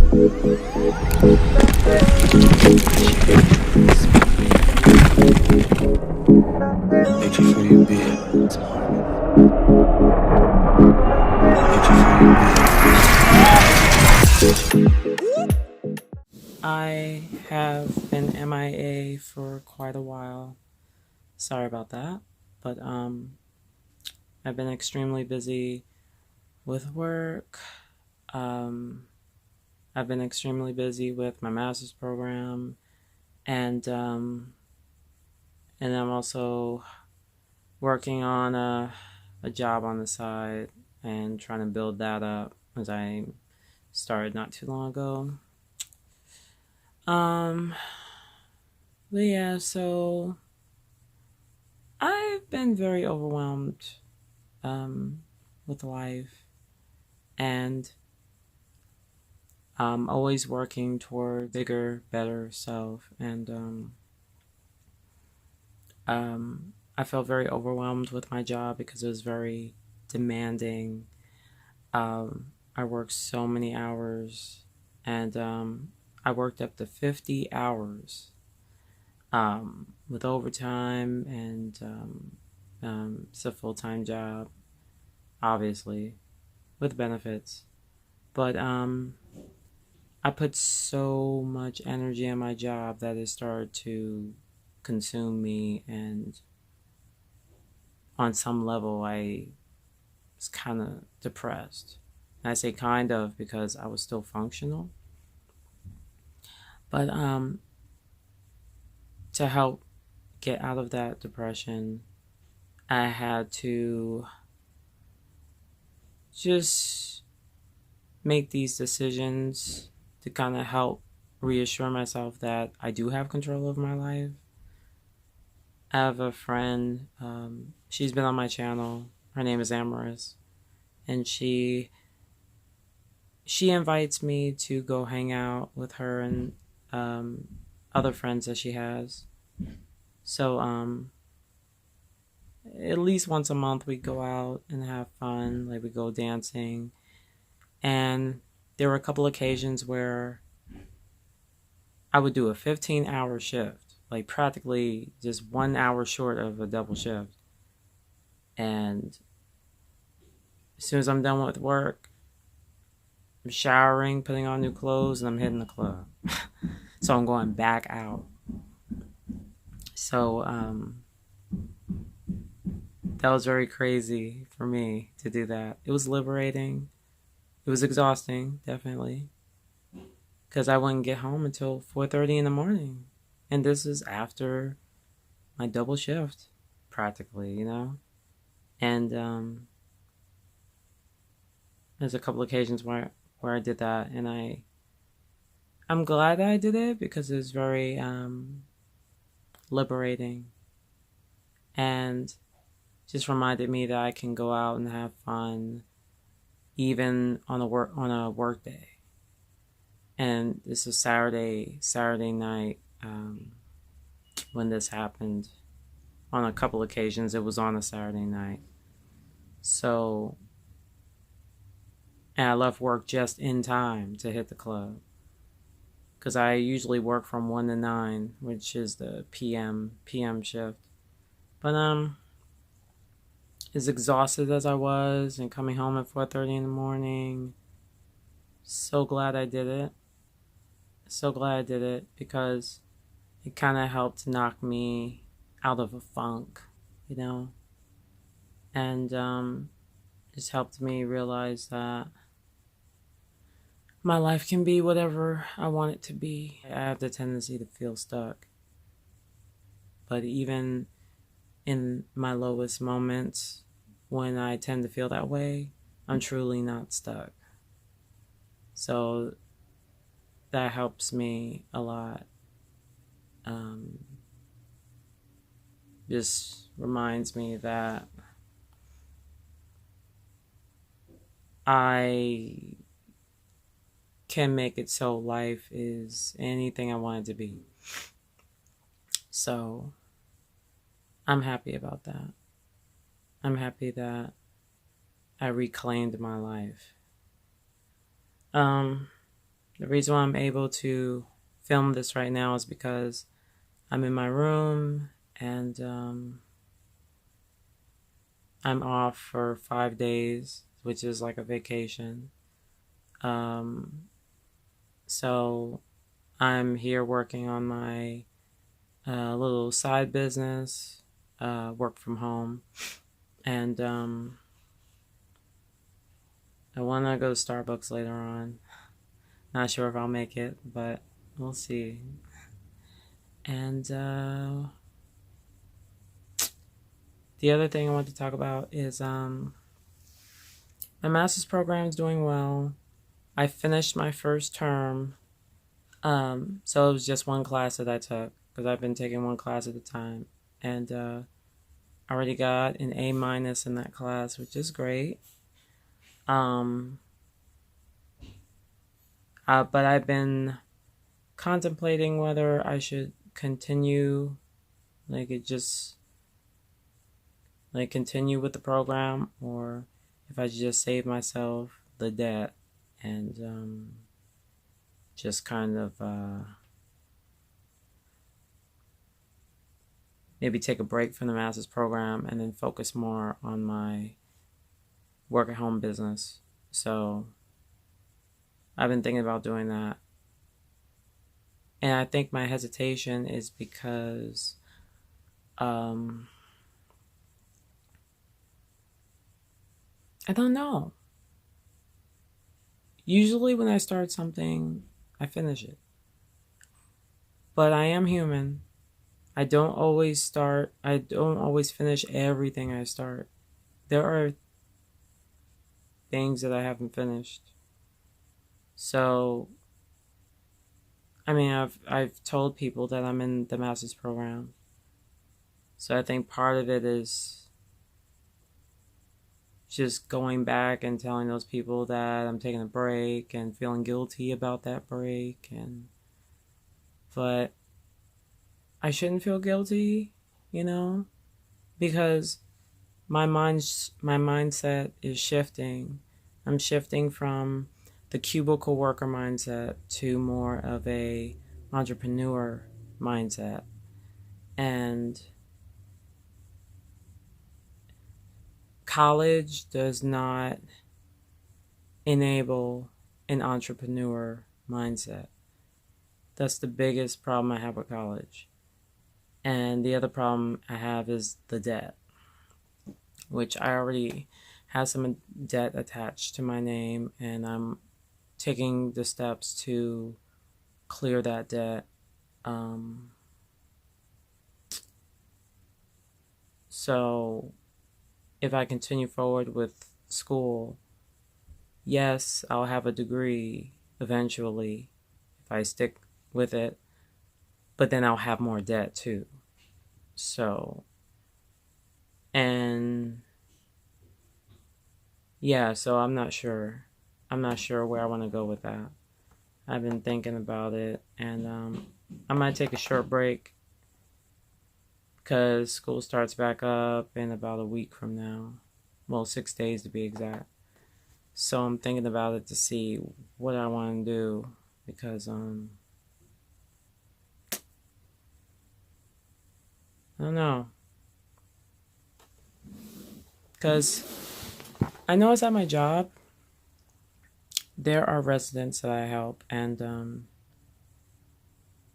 Hate you for your being smart. Hate you for your being. I have been MIA for quite a while. Sorry about that. But I've been extremely busy with work. Um I've been extremely busy with my master's program, and I'm also working on a job on the side and trying to build that up as I started not too long ago. Um but yeah, so I've been very overwhelmed um, with life, and always working toward bigger, better self. And I felt very overwhelmed with my job because it was very demanding. I worked so many hours, and I worked up to 50 hours with overtime, and it's a full time job, obviously, with benefits. But I put so much energy in my job that it started to consume me, and on some level, I was kind of depressed. And I say kind of because I was still functional, but to help get out of that depression, I had to just make these decisions to kind of help reassure myself that I do have control of my life. I have a friend. She's been on my channel. Her name is Amaris, and she invites me to go hang out with her and other friends that she has. So at least once a month we go out and have fun. Like we go dancing, and there were a couple occasions where I would do a 15-hour shift, like practically just 1 hour short of a double shift. And as soon as I'm done with work, I'm showering, putting on new clothes, and I'm hitting the club. So I'm going back out. So that was very crazy for me to do that. It was liberating. It was exhausting, definitely, because I wouldn't get home until 4:30 in the morning, and this is after my double shift, practically, you know. And there's a couple occasions where I did that, and I'm glad that I did it because it was very liberating, and just reminded me that I can go out and have fun even on a work day. And this was Saturday night when this happened. On a couple occasions, it was on a Saturday night. So, and I left work just in time to hit the club because I usually work from 1 to 9, which is the PM shift. But as exhausted as I was and coming home at 4:30 in the morning, so glad I did it. So glad I did it because it kind of helped knock me out of a funk, you know, and just helped me realize that my life can be whatever I want it to be. I have the tendency to feel stuck, but even in my lowest moments, when I tend to feel that way, I'm truly not stuck. So that helps me a lot. Um, just reminds me that I can make it so life is anything I want it to be. So I'm happy about that. I'm happy that I reclaimed my life. Um, The reason why I'm able to film this right now is because I'm in my room and I'm off for 5 days, which is like a vacation. Um, so I'm here working on my little side business, work from home, and I want to go to Starbucks later on. Not sure if I'll make it, but we'll see. And the other thing I want to talk about is my master's program is doing well. I finished my first term, so it was just one class that I took because I've been taking one class at a time, and I already got an A minus in that class, which is great. Um, but I've been contemplating whether I should continue, continue with the program, or if I should just save myself the debt and just kind of maybe take a break from the master's program and then focus more on my work at home business. So I've been thinking about doing that. And I think my hesitation is because I don't know. Usually when I start something, I finish it. But I am human. I don't always finish everything I start. There are things that I haven't finished. So, I mean, I've told people that I'm in the master's program. So I think part of it is just going back and telling those people that I'm taking a break and feeling guilty about that break, but I shouldn't feel guilty, because my mindset is shifting. I'm shifting from the cubicle worker mindset to more of a entrepreneur mindset. And college does not enable an entrepreneur mindset. That's the biggest problem I have with college. And the other problem I have is the debt, which I already have some debt attached to my name, and I'm taking the steps to clear that debt. So if I continue forward with school, yes, I'll have a degree eventually if I stick with it, but then I'll have more debt too. So, and yeah, so I'm not sure. I'm not sure where I want to go with that. I've been thinking about it, and I might take a short break because school starts back up in about a week from now. Well, 6 days to be exact. So I'm thinking about it to see what I want to do because I don't know. Because I know it's at my job. There are residents that I help, and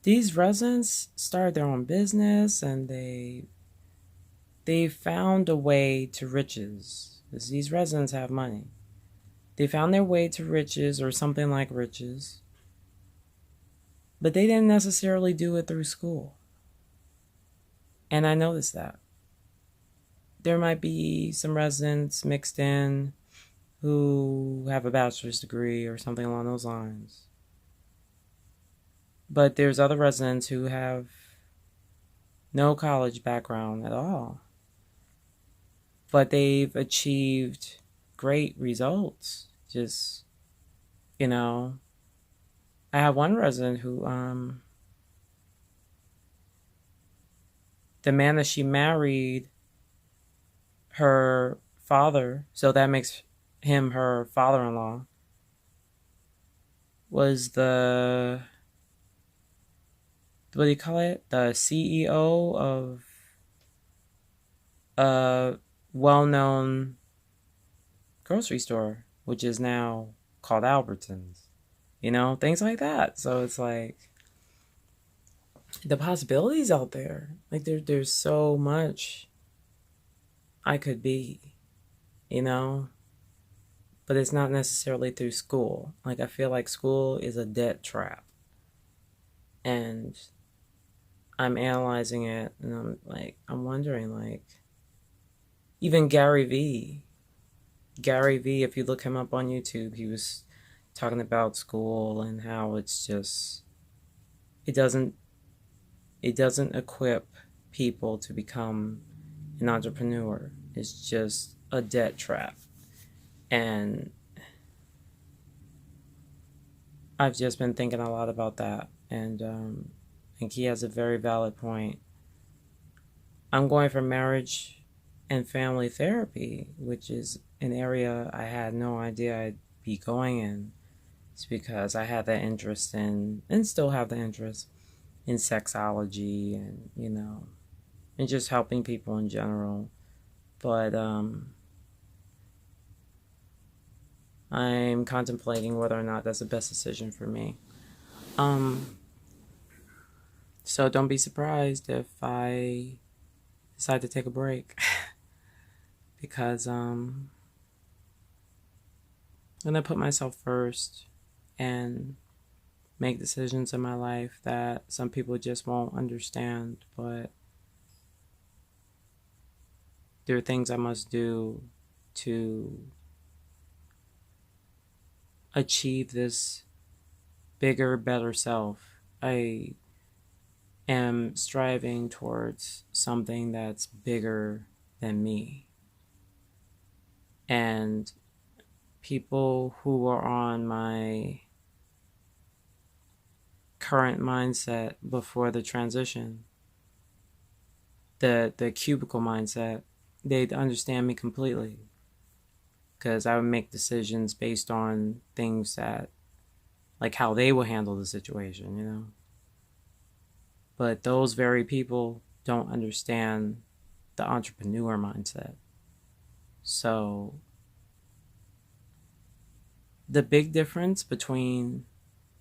these residents started their own business, and they found a way to riches. Because these residents have money. They found their way to riches or something like riches, but they didn't necessarily do it through school. And I noticed that. There might be some residents mixed in who have a bachelor's degree or something along those lines. But there's other residents who have no college background at all. But they've achieved great results. Just, I have one resident who, the man that she married, her father, so that makes him her father-in-law, was the, what do you call it? The CEO of a well-known grocery store, which is now called Albertsons. Things like that. So it's like the possibilities out there. Like there's so much I could be, you know, but it's not necessarily through school. Like I feel like school is a debt trap, and I'm analyzing it, and I'm wondering, like, even Gary Vee, if you look him up on YouTube, he was talking about school and how it's just, it doesn't equip people to become an entrepreneur. It's just a debt trap. And I've just been thinking a lot about that, and I think he has a very valid point. I'm going for marriage and family therapy, which is an area I had no idea I'd be going in. It's because I had that interest in, and still have the interest in, sexology and, and just helping people in general. But I'm contemplating whether or not that's the best decision for me. So don't be surprised if I decide to take a break because I'm gonna put myself first and make decisions in my life that some people just won't understand, but there are things I must do to achieve this bigger, better self. I am striving towards something that's bigger than me. And people who are on my current mindset before the transition, the cubicle mindset, they'd understand me completely, because I would make decisions based on things that, like how they will handle the situation, But those very people don't understand the entrepreneur mindset. So the big difference between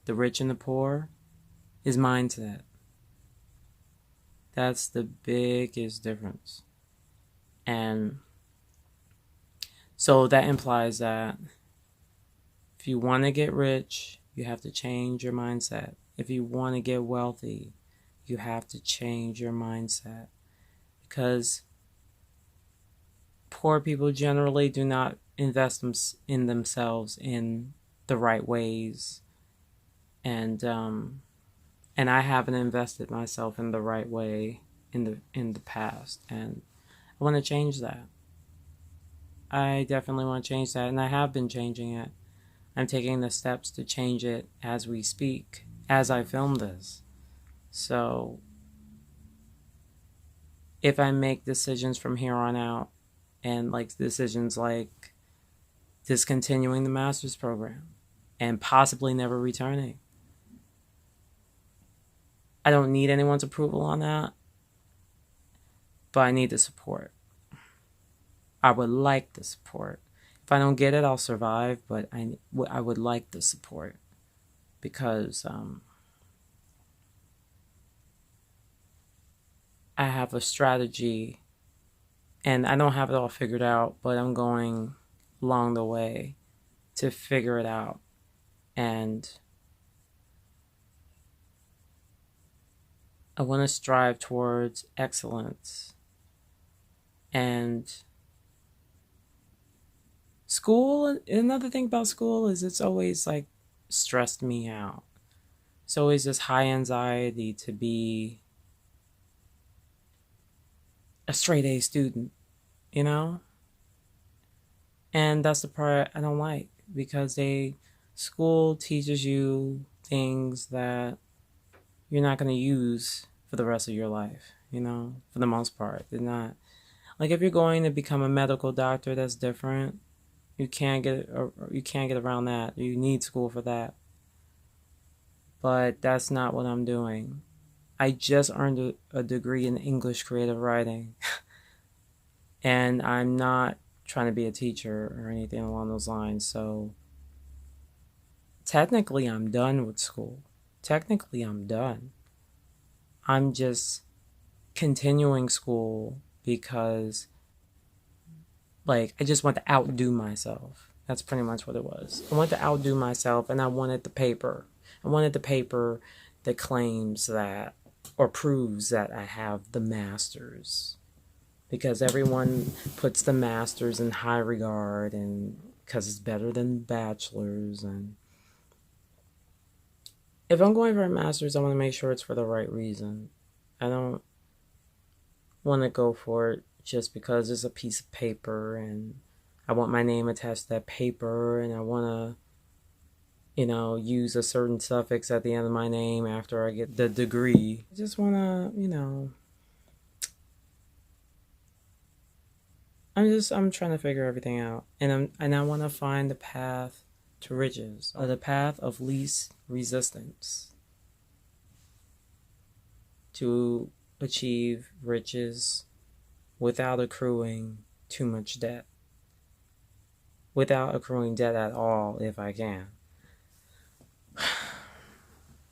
the rich and the poor is mindset. That's the biggest difference. And so that implies that if you want to get rich, you have to change your mindset. If you want to get wealthy, you have to change your mindset. Because poor people generally do not invest in themselves in the right ways. And I haven't invested myself in the right way in the past. And I want to change that. I definitely want to change that, and I have been changing it. I'm taking the steps to change it as we speak, as I film this. So if I make decisions from here on out, and like decisions like discontinuing the master's program and possibly never returning, I don't need anyone's approval on that, but I need the support. I would like the support. If I don't get it, I'll survive, but I would like the support, because I have a strategy, and I don't have it all figured out, but I'm going along the way to figure it out. And I want to strive towards excellence. And school, another thing about school is it's always like stressed me out. It's always this high anxiety to be a straight A student, And that's the part I don't like, because school teaches you things that you're not going to use for the rest of your life, for the most part. They're not. Like if you're going to become a medical doctor, that's different. You can't get around that. You need school for that. but that's not what I'm doing. I just earned a degree in English creative writing, and I'm not trying to be a teacher or anything along those lines. So technically, I'm done with school. Technically, I'm done. I'm just continuing school because, like, I just want to outdo myself. That's pretty much what it was. I wanted to outdo myself, and I wanted the paper. I wanted the paper that claims that or proves that I have the master's, because everyone puts the master's in high regard, and because it's better than bachelor's. And if I'm going for a master's, I want to make sure it's for the right reason. I don't want to go for it just because it's a piece of paper and I want my name attached to that paper, and I want to, use a certain suffix at the end of my name after I get the degree. I just want to, I'm trying to figure everything out, and I want to find the path to riches, or the path of least resistance to achieve riches without accruing too much debt, without accruing debt at all if I can.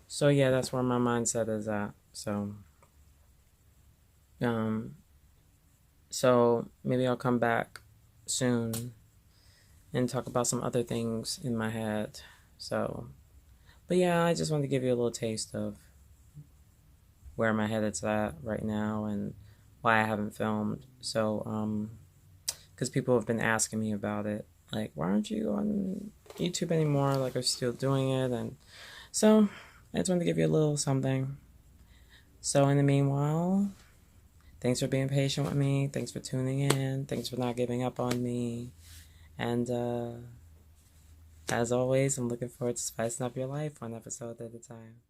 So yeah, that's where my mindset is at. Um, so maybe I'll come back soon and talk about some other things in my head. But yeah, I just wanted to give you a little taste of where my head is at right now and why I haven't filmed. Because people have been asking me about it, like, why aren't you on YouTube anymore? Like, I'm still doing it, and so I just wanted to give you a little something. So in the meanwhile, thanks for being patient with me. Thanks for tuning in. Thanks for not giving up on me. And as always, I'm looking forward to spicing up your life one episode at a time.